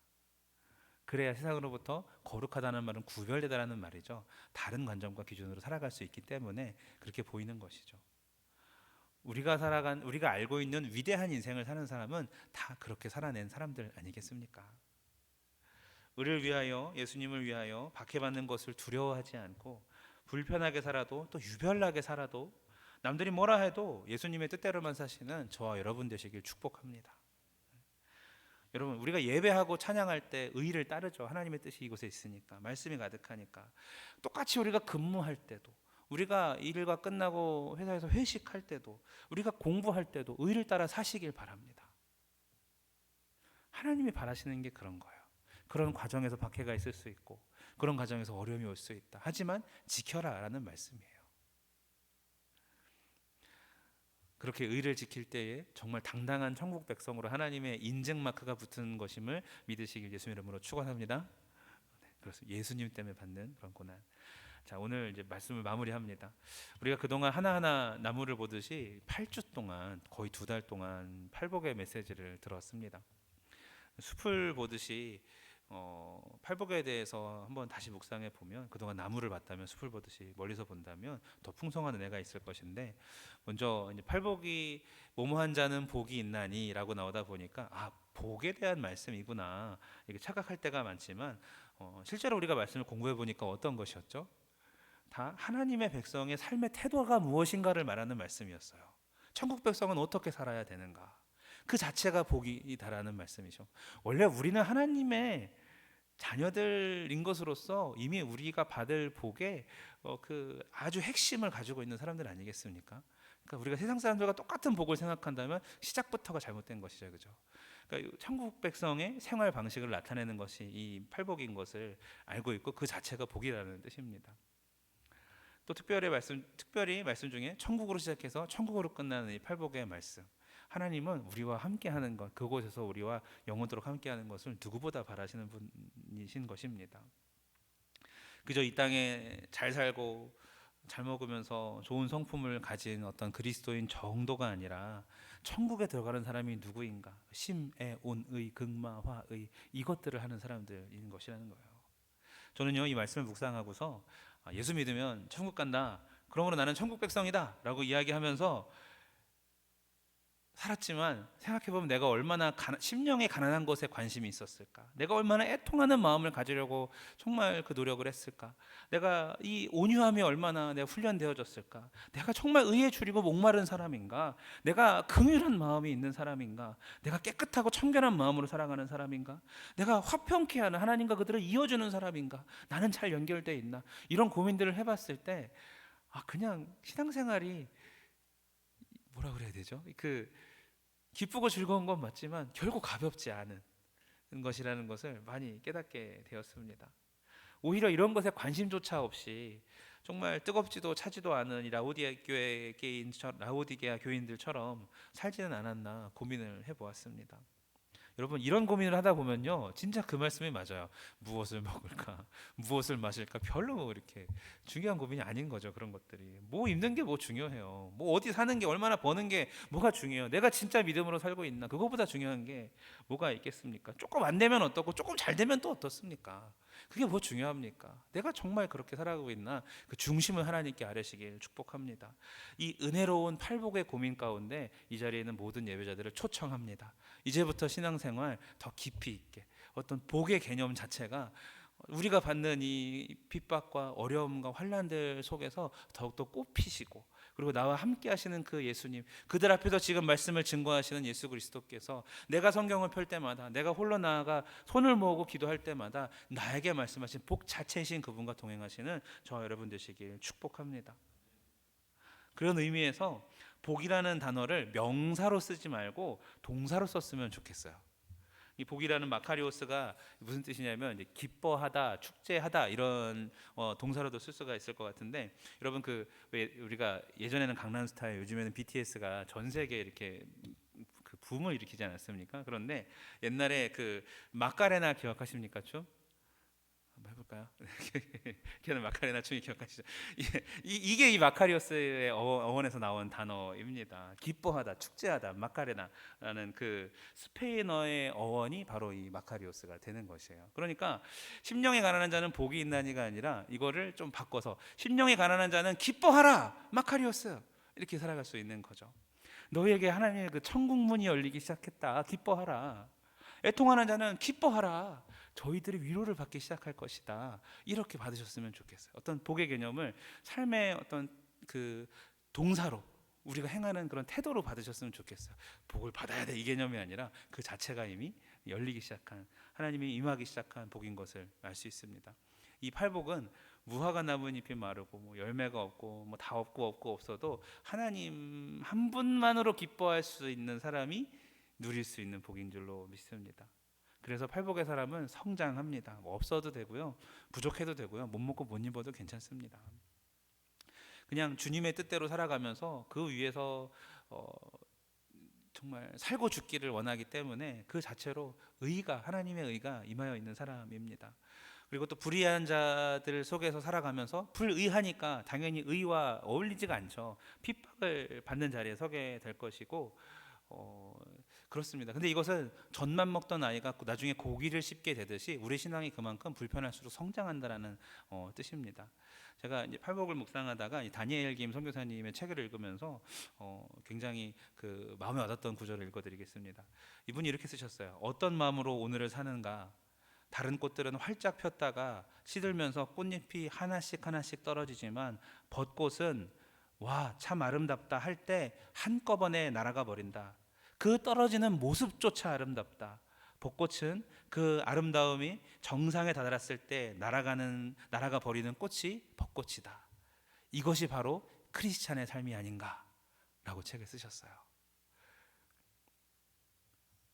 그래야 세상으로부터 거룩하다는 말은 구별되다라는 말이죠. 다른 관점과 기준으로 살아갈 수 있기 때문에 그렇게 보이는 것이죠. 우리가 알고 있는 위대한 인생을 사는 사람은 다 그렇게 살아낸 사람들 아니겠습니까? 의를 위하여, 예수님을 위하여 박해받는 것을 두려워하지 않고, 불편하게 살아도 또 유별나게 살아도, 남들이 뭐라 해도 예수님의 뜻대로만 사시는 저와 여러분 되시길 축복합니다. 여러분, 우리가 예배하고 찬양할 때 의를 따르죠. 하나님의 뜻이 이곳에 있으니까, 말씀이 가득하니까. 똑같이 우리가 근무할 때도, 우리가 일과 끝나고 회사에서 회식할 때도, 우리가 공부할 때도 의를 따라 사시길 바랍니다. 하나님이 바라시는 게 그런 거예요. 그런 과정에서 박해가 있을 수 있고, 그런 과정에서 어려움이 올 수 있다. 하지만 지켜라 라는 말씀이에요. 그렇게 의를 지킬 때에 정말 당당한 천국 백성으로 하나님의 인증 마크가 붙은 것임을 믿으시길 예수 이름으로 축원합니다. 네, 그렇습니다. 예수님 때문에 받는 그런 고난. 자, 오늘 이제 말씀을 마무리합니다. 우리가 그동안 하나하나 나무를 보듯이 8주 동안, 거의 2달 동안 팔복의 메시지를 들었습니다. 숲을 보듯이 팔복에 대해서 한번 다시 묵상해 보면, 그동안 나무를 봤다면, 숲을 보듯이 멀리서 본다면 더 풍성한 은혜가 있을 것인데, 먼저 이제 팔복이 모모한 자는 복이 있나니라고 나오다 보니까 복에 대한 말씀이구나 이렇게 착각할 때가 많지만, 실제로 우리가 말씀을 공부해 보니까 어떤 것이었죠? 다 하나님의 백성의 삶의 태도가 무엇인가를 말하는 말씀이었어요. 천국 백성은 어떻게 살아야 되는가, 그 자체가 복이다라는 말씀이죠. 원래 우리는 하나님의 자녀들인 것으로서 이미 우리가 받을 복의 그 아주 핵심을 가지고 있는 사람들 아니겠습니까? 그러니까 우리가 세상 사람들과 똑같은 복을 생각한다면 시작부터가 잘못된 것이죠, 그죠? 그러니까 천국 백성의 생활 방식을 나타내는 것이 이 팔복인 것을 알고 있고, 그 자체가 복이라는 뜻입니다. 또 특별히 말씀 중에 천국으로 시작해서 천국으로 끝나는 이 팔복의 말씀, 하나님은 우리와 함께하는 것, 그곳에서 우리와 영원토록 함께하는 것을 누구보다 바라시는 분이신 것입니다. 그저 이 땅에 잘 살고 잘 먹으면서 좋은 성품을 가진 어떤 그리스도인 정도가 아니라, 천국에 들어가는 사람이 누구인가, 심애 온의 극마화의 이것들을 하는 사람들인 것이라는 거예요. 저는요, 이 말씀을 묵상하고서 예수 믿으면 천국 간다, 그러므로 나는 천국 백성이다 라고 이야기하면서 살았지만, 생각해보면 내가 얼마나 심령의 가난한 것에 관심이 있었을까, 내가 얼마나 애통하는 마음을 가지려고 정말 그 노력을 했을까, 내가 이 온유함이 얼마나 내가 훈련되어졌을까, 내가 정말 의에 줄이고 목마른 사람인가, 내가 긍휼한 마음이 있는 사람인가, 내가 깨끗하고 청결한 마음으로 살아가는 사람인가, 내가 화평케 하는 하나님과 그들을 이어주는 사람인가, 나는 잘 연결되어 있나, 이런 고민들을 해봤을 때 그냥 신앙생활이 뭐라 그래야 되죠? 기쁘고 즐거운 건 맞지만 결국 가볍지 않은 것이라는 것을 많이 깨닫게 되었습니다. 오히려 이런 것에 관심조차 없이 정말 뜨겁지도 차지도 않은 이 라오디게아 교인들처럼 살지는 않았나 고민을 해보았습니다. 여러분, 이런 고민을 하다 보면요, 진짜 그 말씀이 맞아요. 무엇을 먹을까, 무엇을 마실까, 별로 이렇게 중요한 고민이 아닌 거죠. 그런 것들이 뭐 입는 게 뭐 중요해요, 뭐 어디 사는 게, 얼마나 버는 게 뭐가 중요해요. 내가 진짜 믿음으로 살고 있나, 그거보다 중요한 게 뭐가 있겠습니까? 조금 안 되면 어떻고 조금 잘 되면 또 어떻습니까? 그게 뭐 중요합니까? 내가 정말 그렇게 살아가고 있나? 그 중심을 하나님께 아뢰시길 축복합니다. 이 은혜로운 팔복의 고민 가운데 이 자리에 있는 모든 예배자들을 초청합니다. 이제부터 신앙생활 더 깊이 있게 어떤 복의 개념 자체가 우리가 받는 이 핍박과 어려움과 환난들 속에서 더욱더 꽃피시고, 그리고 나와 함께 하시는 그 예수님, 그들 앞에서 지금 말씀을 증거하시는 예수 그리스도께서 내가 성경을 펼 때마다, 내가 홀로 나아가 손을 모으고 기도할 때마다 나에게 말씀하신 복 자체이신 그분과 동행하시는 저와 여러분 되시길 축복합니다. 그런 의미에서 복이라는 단어를 명사로 쓰지 말고 동사로 썼으면 좋겠어요. 이 복이라는 마카리오스가 무슨 뜻이냐면 이제 기뻐하다, 축제하다 이런 동사로도 쓸 수가 있을 것 같은데, 여러분 그 왜 우리가 예전에는 강남스타일, 요즘에는 BTS가 전 세계에 이렇게 그 붐을 일으키지 않았습니까? 그런데 옛날에 그 마카레나 기억하십니까? 춤? 한번 해볼까요? 걔는 마카레나 춤이 기억하시죠? 이게 이 마카리오스의 어원에서 나온 단어입니다. 기뻐하다, 축제하다, 마카레나라는 그 스페인어의 어원이 바로 이 마카리오스가 되는 것이에요. 그러니까 심령이 가난한 자는 복이 있나니가 아니라 이거를 좀 바꿔서 심령이 가난한 자는 기뻐하라, 마카리오스, 이렇게 살아갈 수 있는 거죠. 너희에게 하나님의 그 천국 문이 열리기 시작했다, 기뻐하라. 애통하는 자는 기뻐하라, 저희들이 위로를 받기 시작할 것이다, 이렇게 받으셨으면 좋겠어요. 어떤 복의 개념을 삶의 어떤 그 동사로 우리가 행하는 그런 태도로 받으셨으면 좋겠어요. 복을 받아야 돼 이 개념이 아니라 그 자체가 이미 열리기 시작한, 하나님이 임하기 시작한 복인 것을 알 수 있습니다. 이 팔복은 무화과 나뭇잎이 마르고 뭐 열매가 없고 뭐 다 없고 없어도 하나님 한 분만으로 기뻐할 수 있는 사람이 누릴 수 있는 복인 줄로 믿습니다. 그래서 팔복의 사람은 성장합니다. 뭐 없어도 되고요, 부족해도 되고요, 못 먹고 못 입어도 괜찮습니다. 그냥 주님의 뜻대로 살아가면서 그 위에서 정말 살고 죽기를 원하기 때문에 그 자체로 의가, 하나님의 의가 임하여 있는 사람입니다. 그리고 또 불의한 자들 속에서 살아가면서 불의하니까 당연히 의와 어울리지가 않죠. 핍박을 받는 자리에 서게 될 것이고 그렇습니다. 근데 이것은 젖만 먹던 아이가 나중에 고기를 씹게 되듯이 우리 신앙이 그만큼 불편할수록 성장한다라는 뜻입니다. 제가 이제 팔복을 묵상하다가 이 다니엘 김 선교사님의 책을 읽으면서 굉장히 그 마음에 와닿던 구절을 읽어드리겠습니다. 이분이 이렇게 쓰셨어요. 어떤 마음으로 오늘을 사는가? 다른 꽃들은 활짝 폈다가 시들면서 꽃잎이 하나씩 떨어지지만 벚꽃은 와, 참 아름답다 할 때 한꺼번에 날아가 버린다. 그 떨어지는 모습조차 아름답다. 벚꽃은 그 아름다움이 정상에 다다랐을 때 날아가 버리는 꽃이 벚꽃이다. 이것이 바로 크리스찬의 삶이 아닌가라고 책을 쓰셨어요.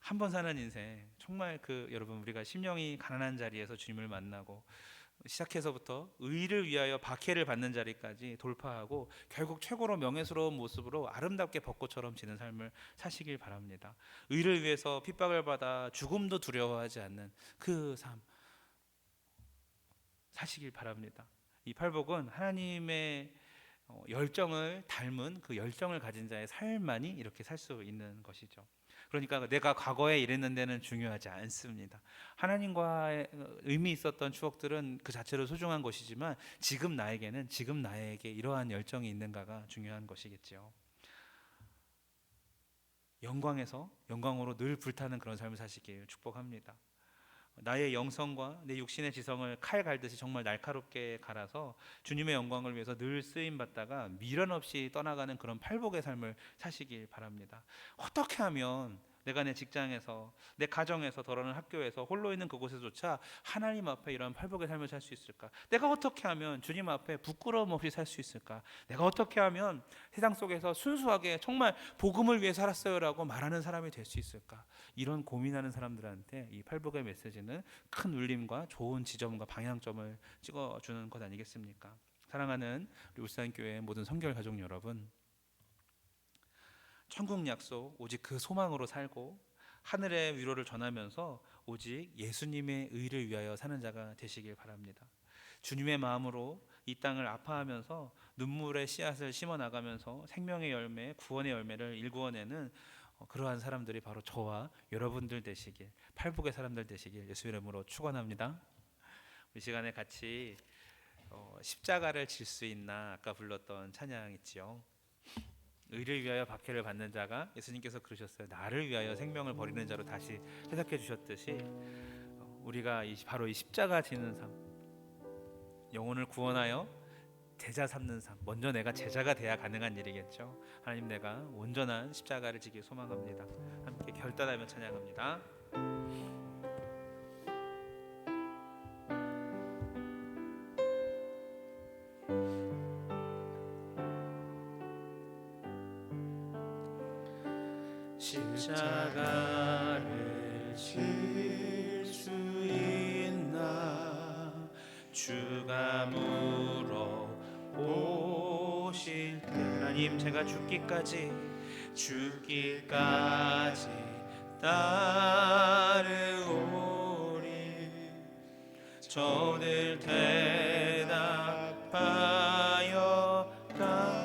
한 번 사는 인생, 정말 여러분 우리가 심령이 가난한 자리에서 주님을 만나고 시작해서부터 의를 위하여 박해를 받는 자리까지 돌파하고 결국 최고로 명예스러운 모습으로 아름답게 벚꽃처럼 지는 삶을 사시길 바랍니다. 의를 위해서 핍박을 받아 죽음도 두려워하지 않는 그 삶 사시길 바랍니다. 이 팔복은 하나님의 열정을 닮은 그 열정을 가진 자의 삶만이 이렇게 살 수 있는 것이죠. 그러니까 내가 과거에 이랬는데는 중요하지 않습니다. 하나님과의 의미 있었던 추억들은 그 자체로 소중한 것이지만 지금 나에게는 지금 나에게 이러한 열정이 있는가가 중요한 것이겠죠. 영광에서 영광으로 늘 불타는 그런 삶을 사시길 축복합니다. 나의 영성과 내 육신의 지성을 칼 갈듯이 정말 날카롭게 갈아서 주님의 영광을 위해서 늘 쓰임 받다가 미련 없이 떠나가는 그런 팔복의 삶을 사시길 바랍니다. 어떻게 하면 내가 내 직장에서, 내 가정에서, 더러는 학교에서, 홀로 있는 그곳에조차 하나님 앞에 이런 팔복의 삶을 살 수 있을까? 내가 어떻게 하면 주님 앞에 부끄러움 없이 살 수 있을까? 내가 어떻게 하면 세상 속에서 순수하게 정말 복음을 위해 살았어요라고 말하는 사람이 될 수 있을까? 이런 고민하는 사람들한테 이 팔복의 메시지는 큰 울림과 좋은 지점과 방향점을 찍어주는 것 아니겠습니까? 사랑하는 우리 울산교회 모든 성결 가족 여러분, 천국 약속 오직 그 소망으로 살고 하늘의 위로를 전하면서 오직 예수님의 의를 위하여 사는 자가 되시길 바랍니다. 주님의 마음으로 이 땅을 아파하면서 눈물의 씨앗을 심어 나가면서 생명의 열매, 구원의 열매를 일구어내는 그러한 사람들이 바로 저와 여러분들 되시길, 팔복의 사람들 되시길 예수 이름으로 축원합니다. 이 시간에 같이 십자가를 질 수 있나 아까 불렀던 찬양 있지요. 의를 위하여 박해를 받는 자가 예수님께서 그러셨어요. 나를 위하여 생명을 버리는 자로 다시 해석해 주셨듯이 우리가 바로 이 십자가 지는 삶, 영혼을 구원하여 제자 삼는 삶, 먼저 내가 제자가 돼야 가능한 일이겠죠. 하나님, 내가 온전한 십자가를 지길 소망합니다. 함께 결단하며 찬양합니다. 십자가를 질 수 있나 주가 물어보실 때 하나님, 제가 죽기까지 따르오리. 저들 대답하여라.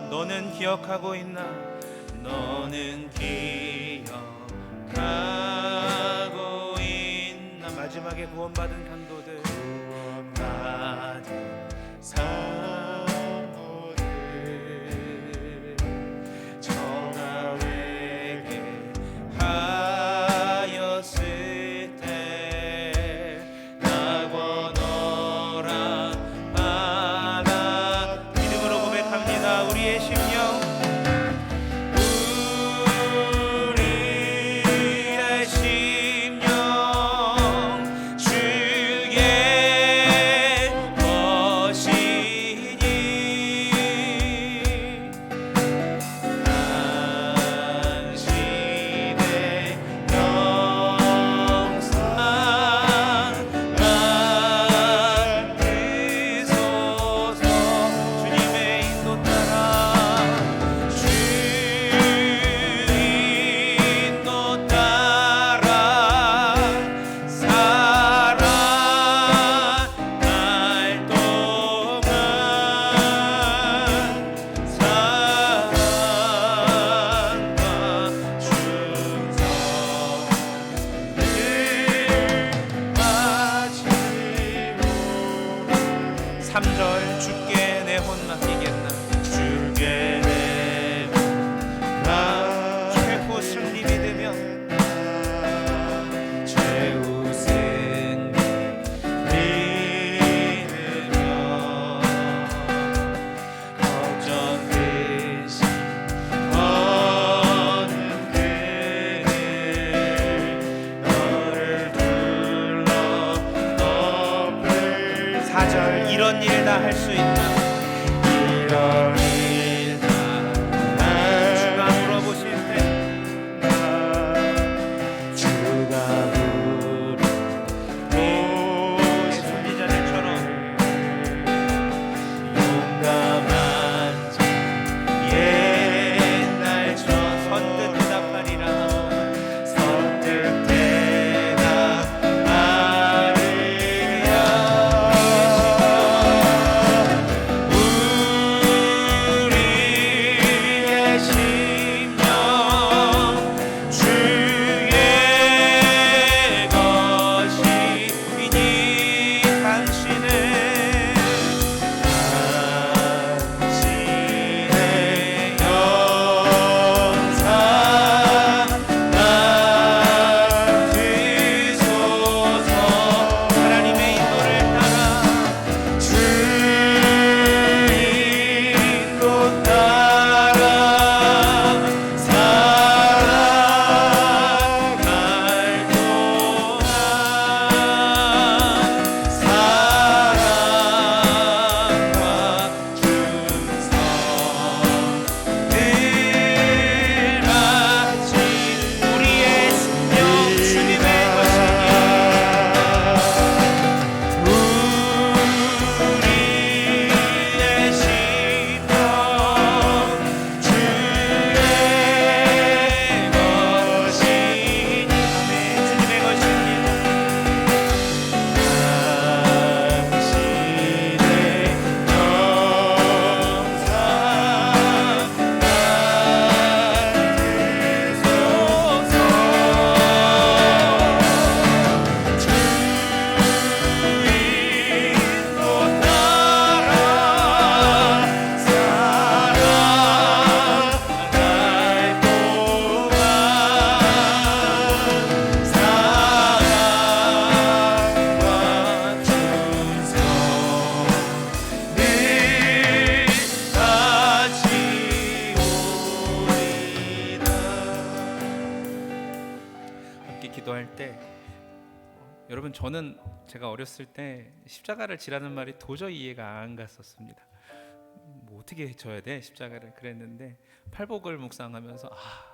너는 기억하고 있나? 너는 기억하고 있나? 마지막에 구원받은 강도들, 구원받은 성도들, 저가 회개하였을 때 나고 너랑 하나. 믿음으로 고백합니다. 우리의 심령, 주께 내 혼 맡기겠나? 주께 내 혼 맡기겠나? 최후 승리 믿으며, 최후 승리 믿으며, 걱정 대신 어는 그늘 너를 둘러 덮을. 4절, 이런 일 다 할 수 있나? 이런 일 다 주가 물어보실 때, 주가 물어보실 선지자들처럼 용감한 자 옛날처럼 선뜻 대답하리라. 선뜻 대답하리라. 여러분, 저는 제가 어렸을 때 십자가를 지라는 말이 도저히 이해가 안 갔었습니다. 뭐 어떻게 져야 돼 십자가를, 그랬는데 팔복을 묵상하면서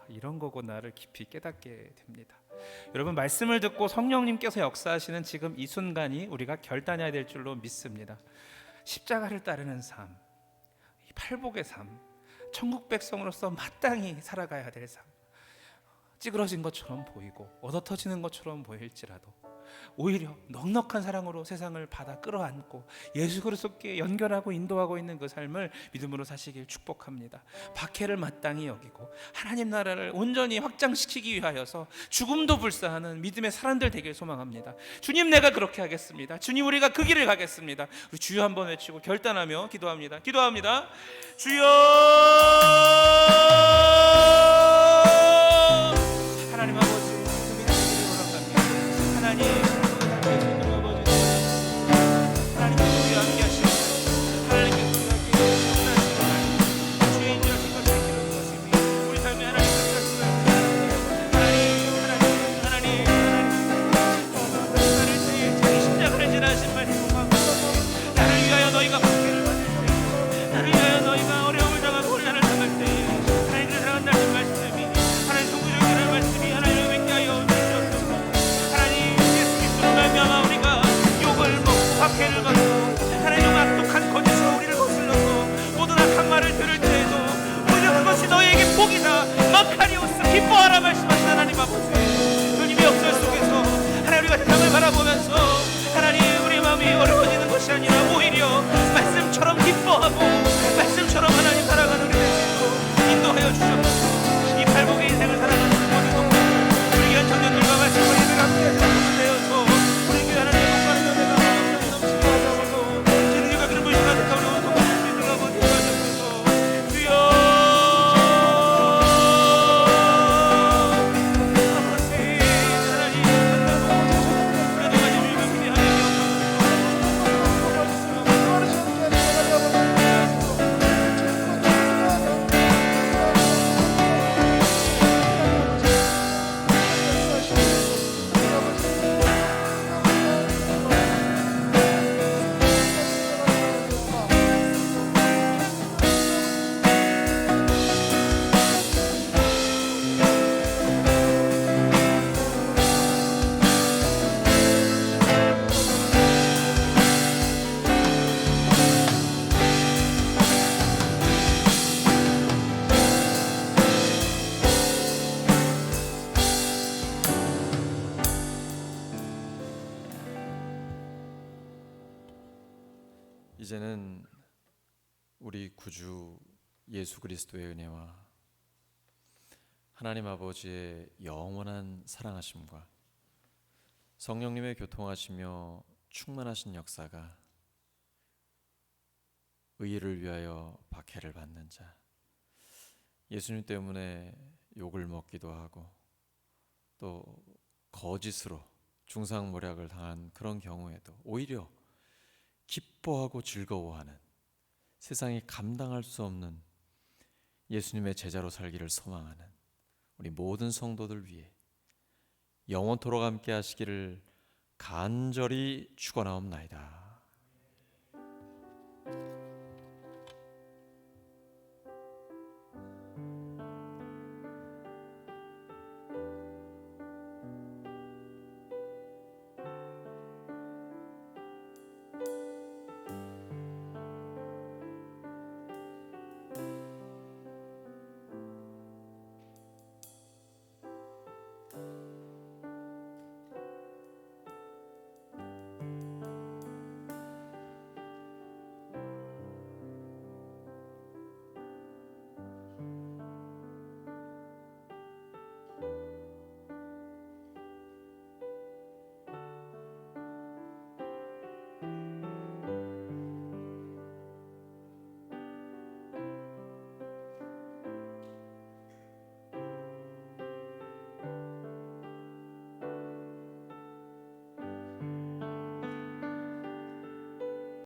이런 거구나를 깊이 깨닫게 됩니다. 여러분, 말씀을 듣고 성령님께서 역사하시는 지금 이 순간이 우리가 결단해야 될 줄로 믿습니다. 십자가를 따르는 삶, 이 팔복의 삶, 천국 백성으로서 마땅히 살아가야 될 삶, 찌그러진 것처럼 보이고 얻어터지는 것처럼 보일지라도 오히려 넉넉한 사랑으로 세상을 받아 끌어안고 예수 그리스도께 연결하고 인도하고 있는 그 삶을 믿음으로 사시길 축복합니다. 박해를 마땅히 여기고 하나님 나라를 온전히 확장시키기 위하여서 죽음도 불사하는 믿음의 사람들 되길 소망합니다. 주님, 내가 그렇게 하겠습니다. 주님, 우리가 그 길을 가겠습니다. 우리 주여 한번 외치고 결단하며 기도합니다. 주여, 하나님 아버지, 믿음이 되기를 원합니다. 하나님, 하나님께서 우리와 함께 하시고 하나님께서 우리와 함께 하시고 주인이라 생각하시는 것입니다. 우리 삶에 하나님께서 하나님 나를 자기 십자가를 지나신 말씀 고맙습니다. 나를 위하여 너희가 박해를 받을 때, 나를 위하여 너희가 어려움을 당하고 혼란을 당할 때에 하나님을 사랑한다는 말씀이, 하나님 성부적이라는 말씀이 하나님을 뵙게 하여 주시옵소서. 하나님, 예수 그리스도로 말미암아 우리가 욕을 먹고 박해를 받고 하나님 악독한 거짓으로 우리를 거슬렀고 모든 악한 말을 들을 때에도 오히려 그것이 너희에게 복이다, 마카리오스, 기뻐하라 말씀하신 하나님 아버지, 주님의 역사 속에서 하나님, 우리가 세상을 바라보면서 하나님, 우리 마음이 어려워지는 것이 아니라 오히려 말씀처럼 기뻐하고 말씀처럼 하나님 살아가는 우리 될 수 있도록 인도하여 주시옵소서. 이 팔복의 인생을 살아가는 모든 성도들, 우리 귀한 청년들과 말씀을 함께 하시는 되어서 우리 교회 하나님의 목마른 연애가 넘치게 하셔서 진리가 그런 것이 가득한 우리 온 성도들 수 있는 아버지 도와주옵소서. 주여, 아버지 하나님, 우리도 가진 주님을 기대하며 이제는 우리 구주 예수 그리스도의 은혜와 하나님 아버지의 영원한 사랑하심과 성령님의 교통하시며 충만하신 역사가 의를 위하여 박해를 받는 자, 예수님 때문에 욕을 먹기도 하고 또 거짓으로 중상모략을 당한 그런 경우에도 오히려 기뻐하고 즐거워하는, 세상이 감당할 수 없는 예수님의 제자로 살기를 소망하는 우리 모든 성도들 위해 영원토록 함께 하시기를 간절히 축원하옵나이다.